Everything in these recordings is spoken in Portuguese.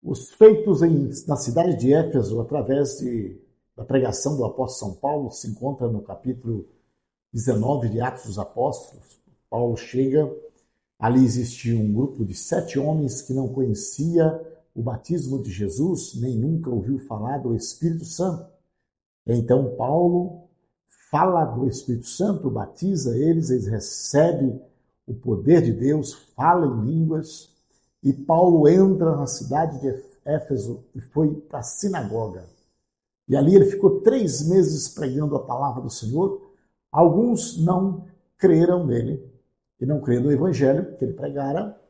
Os feitos na cidade de Éfeso, através da pregação do apóstolo São Paulo, se encontra no capítulo 19 de Atos dos Apóstolos. Paulo chega, ali existia um grupo de 7 homens que não conhecia o batismo de Jesus, nem nunca ouviu falar do Espírito Santo. Então Paulo fala do Espírito Santo, batiza eles recebem o poder de Deus, fala em línguas, e Paulo entra na cidade de Éfeso e foi para a sinagoga. E ali ele ficou 3 meses pregando a palavra do Senhor. Alguns não creram nele, e não creram no evangelho que ele pregara.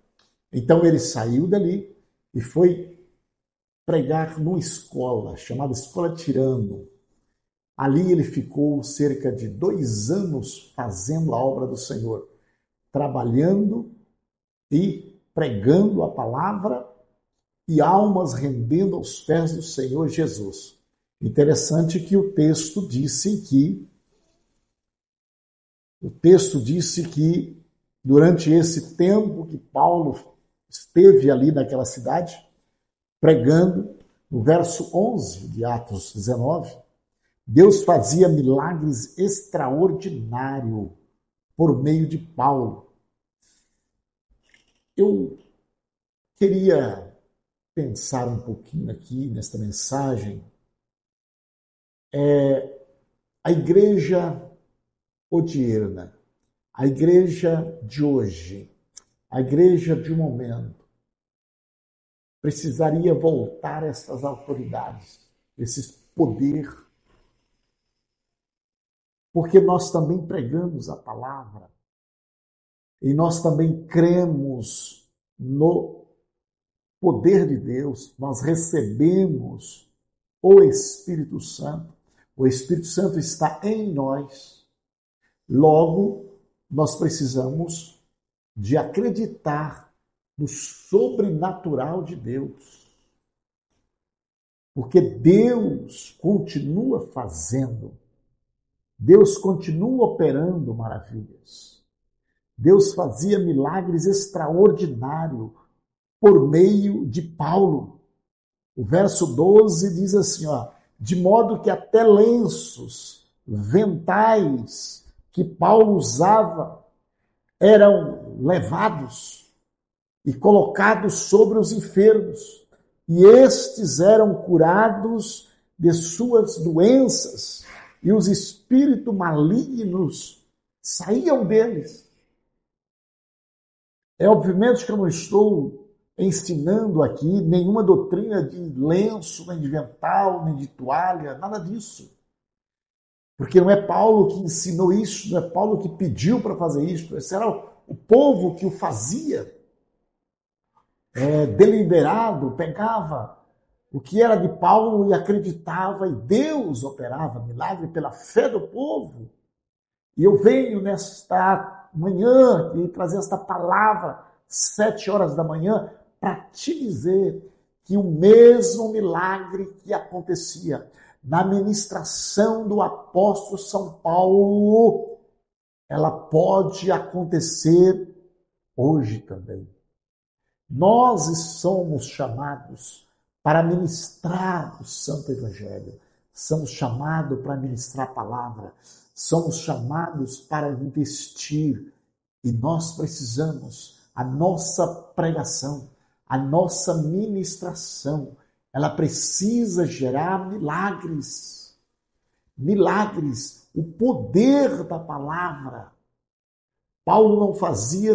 Então ele saiu dali e foi pregar numa escola, chamada Escola Tirano. Ali ele ficou cerca de 2 anos fazendo a obra do Senhor, trabalhando e pregando a palavra e almas rendendo aos pés do Senhor Jesus. Interessante que o texto disse que durante esse tempo que Paulo esteve ali naquela cidade, pregando, no verso 11 de Atos 19, Deus fazia milagres extraordinários por meio de Paulo. Eu queria pensar um pouquinho aqui nesta mensagem. A igreja odierna, a igreja de hoje, a igreja de um momento, precisaria voltar a essas autoridades, esse poder, porque nós também pregamos a palavra e nós também cremos no poder de Deus, nós recebemos o Espírito Santo. O Espírito Santo está em nós. Logo, nós precisamos de acreditar no sobrenatural de Deus. Porque Deus continua fazendo. Deus continua operando maravilhas. Deus fazia milagres extraordinários por meio de Paulo. O verso 12 diz assim, de modo que até lenços, ventais que Paulo usava eram levados e colocados sobre os enfermos, e estes eram curados de suas doenças, e os espíritos malignos saíam deles. É obviamente que eu não estou ensinando aqui nenhuma doutrina de lenço, nem de vental, nem de toalha, nada disso. Porque não é Paulo que ensinou isso, não é Paulo que pediu para fazer isso, esse era o povo que o fazia. Deliberado, pegava o que era de Paulo e acreditava, e Deus operava milagre pela fé do povo. E eu venho nesta manhã e trazer esta palavra, 7 horas da manhã, para te dizer que o mesmo milagre que acontecia na ministração do apóstolo São Paulo, ela pode acontecer hoje também. Nós somos chamados para ministrar o Santo Evangelho, somos chamados para ministrar a palavra, somos chamados para investir, e nós precisamos, a nossa pregação, a nossa ministração, ela precisa gerar milagres. Milagres, o poder da palavra. Paulo não fazia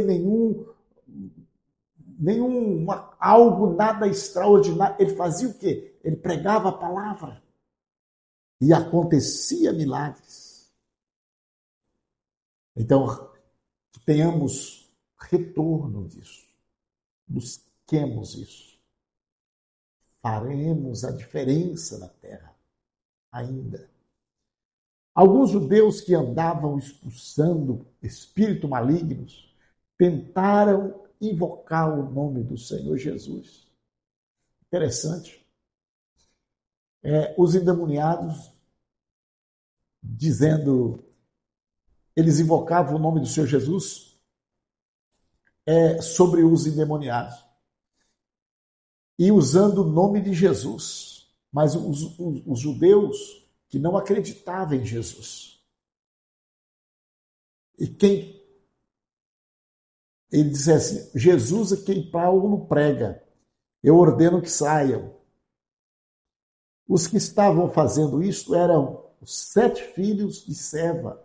algo nada extraordinário. Ele fazia o quê? Ele pregava a palavra. E acontecia milagres. Então, que tenhamos retorno disso. Busquemos isso. Faremos a diferença na terra ainda. Alguns judeus que andavam expulsando espíritos malignos tentaram invocar o nome do Senhor Jesus. Interessante. Os endemoniados, dizendo, eles invocavam o nome do Senhor Jesus sobre os endemoniados. e usando o nome de Jesus. Mas os judeus que não acreditavam em Jesus. E quem ele disse assim, Jesus é quem Paulo prega. Eu ordeno que saiam. Os que estavam fazendo isso eram os 7 filhos de Seva.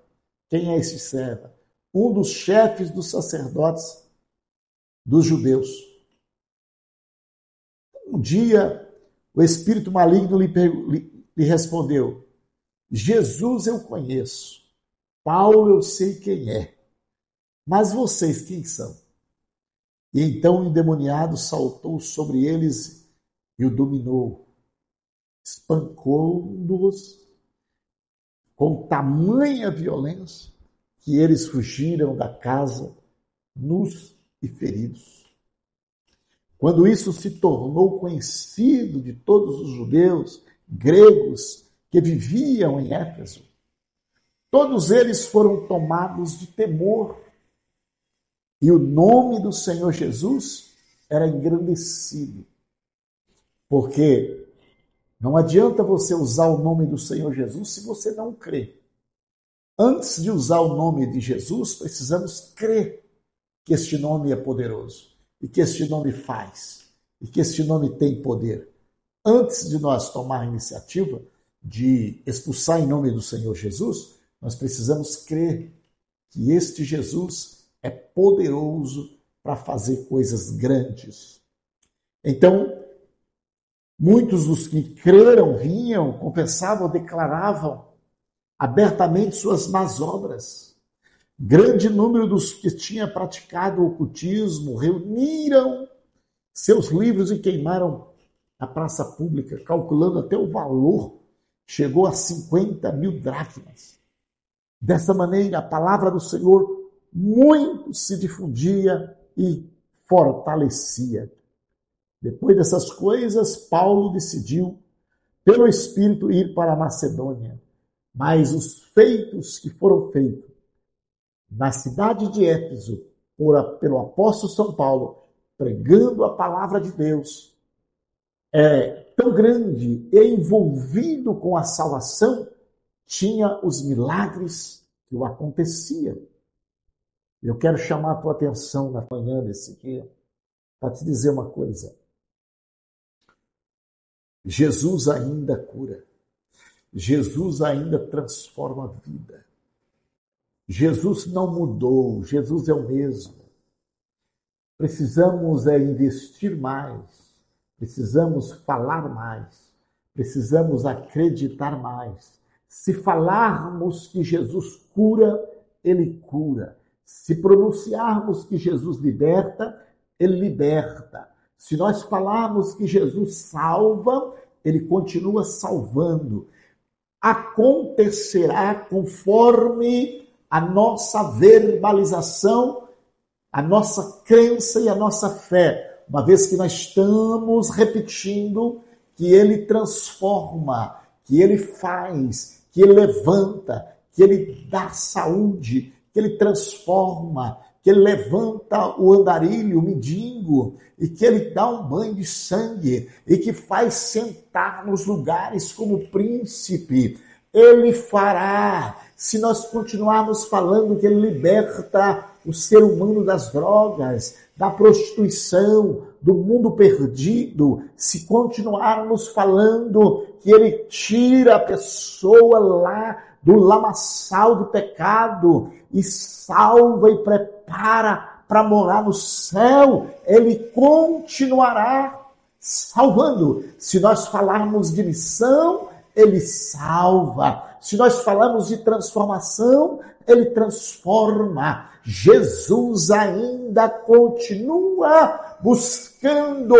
Quem é esse Seva? Um dos chefes dos sacerdotes dos judeus. Um dia, o espírito maligno lhe respondeu, Jesus eu conheço, Paulo eu sei quem é, mas vocês quem são? E então o endemoniado saltou sobre eles e o dominou, espancou-os com tamanha violência que eles fugiram da casa nus e feridos. Quando isso se tornou conhecido de todos os judeus, gregos que viviam em Éfeso, todos eles foram tomados de temor e o nome do Senhor Jesus era engrandecido. Porque não adianta você usar o nome do Senhor Jesus se você não crê. Antes de usar o nome de Jesus, precisamos crer que este nome é poderoso, e que este nome faz, e que este nome tem poder. Antes de nós tomar a iniciativa de expulsar em nome do Senhor Jesus, nós precisamos crer que este Jesus é poderoso para fazer coisas grandes. Então, muitos dos que creram, vinham, confessavam, declaravam abertamente suas más obras. Grande número dos que tinha praticado o ocultismo reuniram seus livros e queimaram na praça pública, calculando até o valor, chegou a 50.000 dracmas. Dessa maneira, a palavra do Senhor muito se difundia e fortalecia. Depois dessas coisas, Paulo decidiu, pelo Espírito, ir para a Macedônia. Mas os feitos que foram feitos na cidade de Éfeso, pelo apóstolo São Paulo, pregando a palavra de Deus, é tão grande e envolvido com a salvação, tinha os milagres que o aconteciam. Eu quero chamar a tua atenção na manhã desse dia para te dizer uma coisa. Jesus ainda cura. Jesus ainda transforma a vida. Jesus não mudou, Jesus é o mesmo. Precisamos investir mais, precisamos falar mais, precisamos acreditar mais. Se falarmos que Jesus cura, Ele cura. Se pronunciarmos que Jesus liberta, Ele liberta. Se nós falarmos que Jesus salva, Ele continua salvando. Acontecerá conforme a nossa verbalização, a nossa crença e a nossa fé, uma vez que nós estamos repetindo que Ele transforma, que Ele faz, que Ele levanta, que Ele dá saúde, que Ele transforma, que Ele levanta o andarilho, o mendigo, e que Ele dá um banho de sangue, e que faz sentar nos lugares como príncipe. Ele fará, se nós continuarmos falando que Ele liberta o ser humano das drogas, da prostituição, do mundo perdido, se continuarmos falando que Ele tira a pessoa lá do lamaçal do pecado e salva e prepara para morar no céu, Ele continuará salvando. Se nós falarmos de missão, Ele salva. Se nós falamos de transformação, Ele transforma. Jesus ainda continua buscando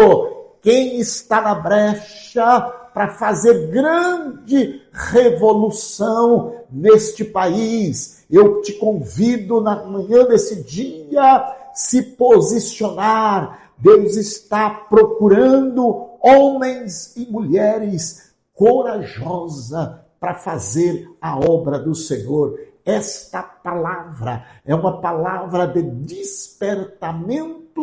quem está na brecha para fazer grande revolução neste país. Eu te convido na manhã desse dia se posicionar. Deus está procurando homens e mulheres corajosa para fazer a obra do Senhor. Esta palavra é uma palavra de despertamento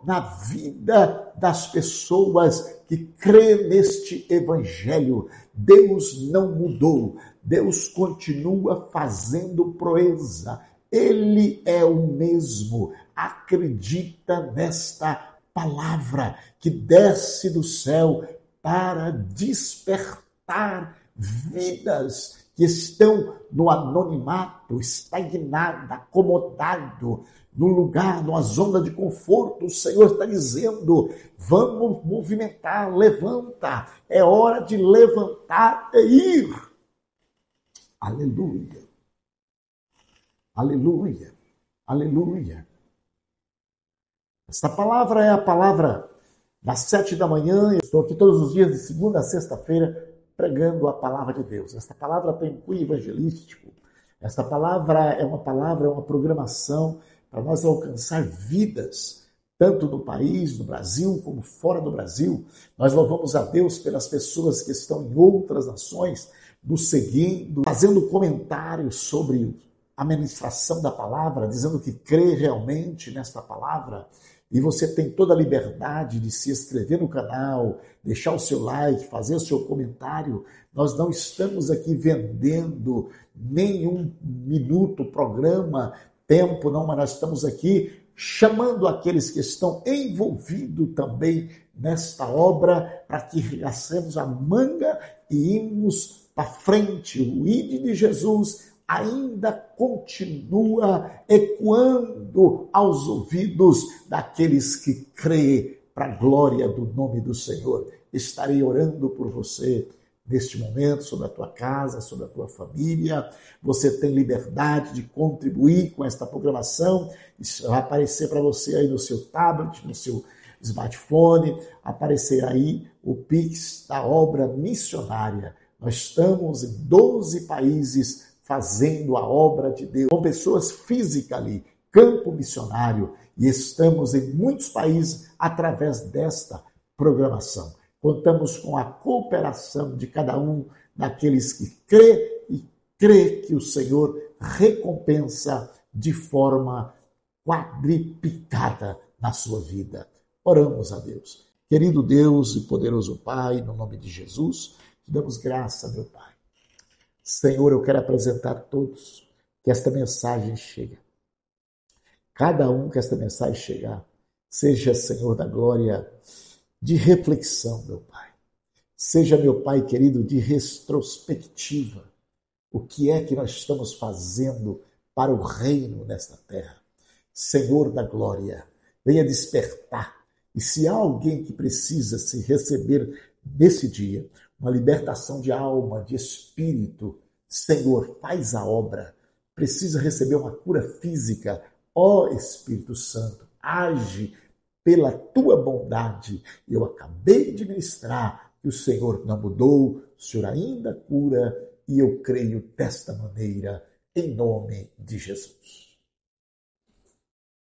na vida das pessoas que crê neste evangelho. Deus não mudou, Deus continua fazendo proeza. Ele é o mesmo. Acredita nesta palavra que desce do céu para despertar vidas que estão no anonimato, estagnado, acomodado, no lugar, numa zona de conforto. O Senhor está dizendo: vamos movimentar, levanta, é hora de levantar e ir. Aleluia, aleluia, aleluia. Esta palavra é a palavra das 7 da manhã. Eu estou aqui todos os dias, de segunda a sexta-feira, pregando a palavra de Deus. Esta palavra tem cunho evangelístico. Esta palavra é uma programação para nós alcançar vidas, tanto no país, no Brasil, como fora do Brasil. Nós louvamos a Deus pelas pessoas que estão em outras nações, nos seguindo, fazendo comentários sobre a ministração da palavra, dizendo que crê realmente nesta palavra. E você tem toda a liberdade de se inscrever no canal, deixar o seu like, fazer o seu comentário. Nós não estamos aqui vendendo nenhum minuto, programa, tempo, não, mas nós estamos aqui chamando aqueles que estão envolvidos também nesta obra para que regacemos a manga e irmos para frente. O ID de Jesus ainda continua ecoando aos ouvidos daqueles que creem para a glória do nome do Senhor. Estarei orando por você neste momento, sobre a tua casa, sobre a tua família. Você tem liberdade de contribuir com esta programação. Isso vai aparecer para você aí no seu tablet, no seu smartphone, aparecer aí o Pix da obra missionária. Nós estamos em 12 países fazendo a obra de Deus, com pessoas físicas ali, campo missionário, e estamos em muitos países através desta programação. Contamos com a cooperação de cada um daqueles que crê que o Senhor recompensa de forma quadriplicada na sua vida. Oramos a Deus. Querido Deus e poderoso Pai, no nome de Jesus, te damos graça, meu Pai. Senhor, eu quero apresentar a todos que esta mensagem chegue. Cada um que esta mensagem chegar, seja, Senhor da glória, de reflexão, meu Pai. Seja, meu Pai querido, de retrospectiva. O que é que nós estamos fazendo para o reino nesta terra? Senhor da glória, venha despertar. E se há alguém que precisa se receber nesse dia, uma libertação de alma, de espírito, Senhor, faz a obra. Precisa receber uma cura física. Ó Espírito Santo, age pela tua bondade. Eu acabei de ministrar que o Senhor não mudou, o Senhor ainda cura, e eu creio desta maneira, em nome de Jesus.